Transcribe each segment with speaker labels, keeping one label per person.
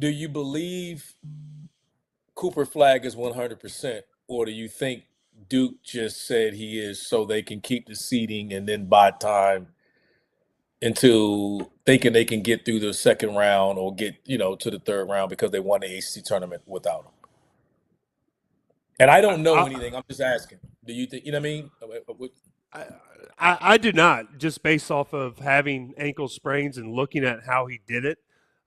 Speaker 1: Do you believe Cooper Flagg is 100%, or do you think Duke just said he is so they can keep the seeding and then buy time into thinking they can get through the second round or get, to the third round because they won the ACC tournament without him? And I don't know anything. I'm just asking. Do you think, you know what I mean?
Speaker 2: I do not, just based off of having ankle sprains and looking at how he did it.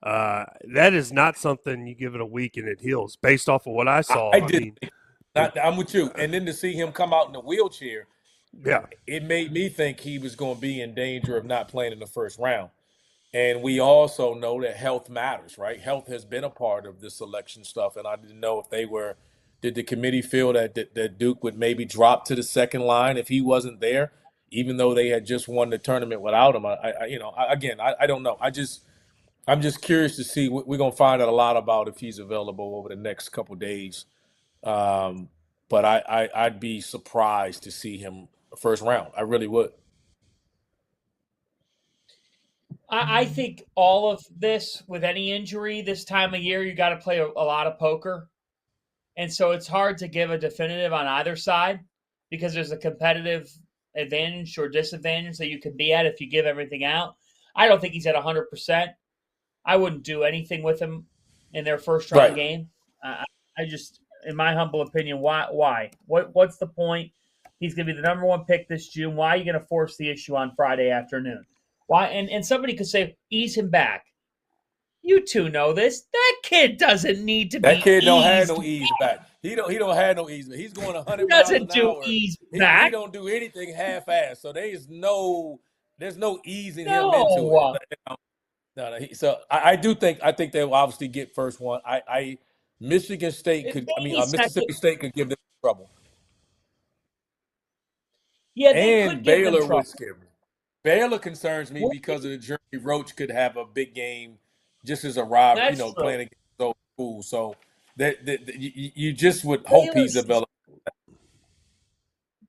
Speaker 2: That is not something you give it a week and it heals. Based off of what I saw,
Speaker 1: I'm with you. And then to see him come out in a wheelchair,
Speaker 2: yeah,
Speaker 1: it made me think he was going to be in danger of not playing in the first round. And we also know that health matters, right? Health has been a part of the selection stuff, and I didn't know if did the committee feel that Duke would maybe drop to the second line if he wasn't there, even though they had just won the tournament without him? I don't know. I'm just curious to see. We're gonna find out a lot about if he's available over the next couple days. But I'd be surprised to see him first round. I really would.
Speaker 3: I think all of this, with any injury this time of year, you got to play a lot of poker. And so it's hard to give a definitive on either side because there's a competitive advantage or disadvantage that you could be at if you give everything out. I don't think he's at 100%. I wouldn't do anything with him in their first round game. I just, in my humble opinion, why? What's the point? He's going to be the number one pick this June. Why are you going to force the issue on Friday afternoon? Why? And somebody could say, ease him back. You two know this. That kid doesn't need to be eased.
Speaker 1: That kid don't have no ease back. He don't have no ease. He's going 100 miles an hour.
Speaker 3: He doesn't do ease back.
Speaker 1: He don't do anything half-assed. So there's no easing him into it. No. So I think they'll obviously get first one. Michigan State Mississippi State could give them trouble.
Speaker 3: Yeah, they could give
Speaker 1: Baylor
Speaker 3: them trouble.
Speaker 1: would scare me. Baylor concerns me because of the Jeremy Roach could have a big game just as a rival, playing against those schools. So that you just would hope he's available.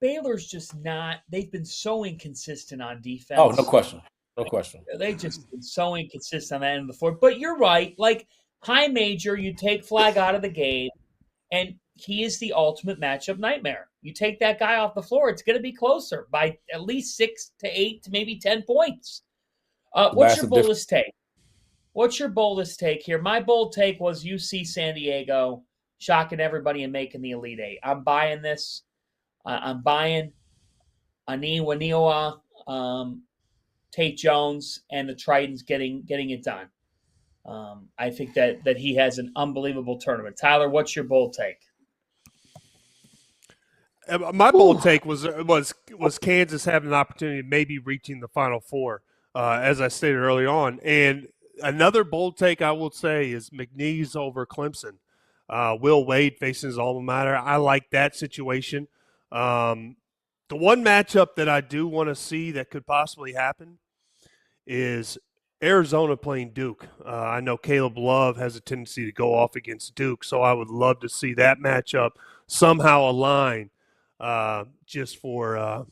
Speaker 3: Baylor's just not. They've been so inconsistent on defense.
Speaker 1: Oh, no question. No question.
Speaker 3: They've just been so inconsistent on that end of the floor. But you're right. Like, high major, you take Flagg out of the game, and he is the ultimate matchup nightmare. You take that guy off the floor, it's going to be closer by at least 6 to 8 to maybe 10 points. What's your boldest take? What's your boldest take here? My bold take was UC San Diego shocking everybody and making the Elite Eight. I'm buying this. I'm buying Ani Waniwa, Tate Jones, and the Tritons getting it done. I think that he has an unbelievable tournament. Tyler, what's your bold take?
Speaker 2: My bold take was Kansas having an opportunity of maybe reaching the Final Four, as I stated early on. And another bold take I will say is McNeese over Clemson. Will Wade facing his alma mater. I like that situation. The one matchup that I do want to see that could possibly happen is Arizona playing Duke. I know Caleb Love has a tendency to go off against Duke, so I would love to see that matchup somehow align just for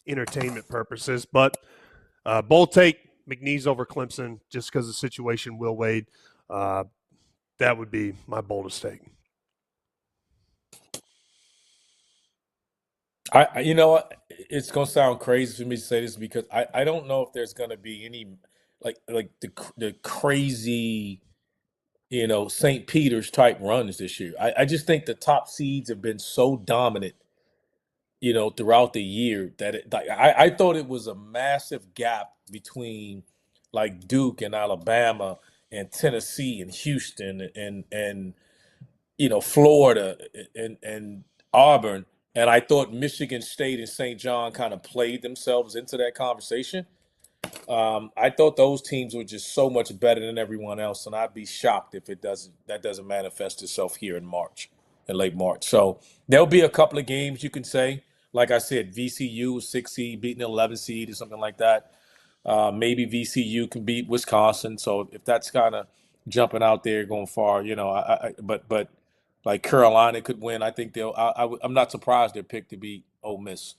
Speaker 2: entertainment purposes. But bold take, McNeese over Clemson, just because of the situation, Will Wade. That would be my boldest take.
Speaker 1: You know what? It's going to sound crazy for me to say this because I don't know if there's going to be any like the crazy, St. Peter's type runs this year. I just think the top seeds have been so dominant, throughout the year that I thought it was a massive gap between like Duke and Alabama and Tennessee and Houston and Florida and Auburn. And I thought Michigan State and St. John kind of played themselves into that conversation. I thought those teams were just so much better than everyone else, and I'd be shocked if that doesn't manifest itself here in late March. So there'll be a couple of games you can say, like I said, VCU 6 seed beating an 11 seed or something like that. Maybe VCU can beat Wisconsin. So if that's kind of jumping out there going far, but like Carolina could win. I think I'm not surprised they're picked to beat Ole Miss,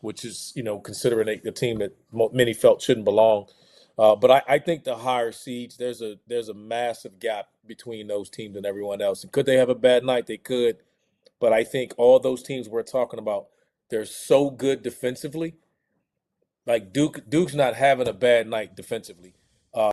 Speaker 1: which is, considering a team that many felt shouldn't belong But I think the higher seeds, there's a massive gap between those teams and everyone else. And could they have a bad night? They could. But I think all those teams we're talking about, they're so good defensively. Like Duke's not having a bad night defensively.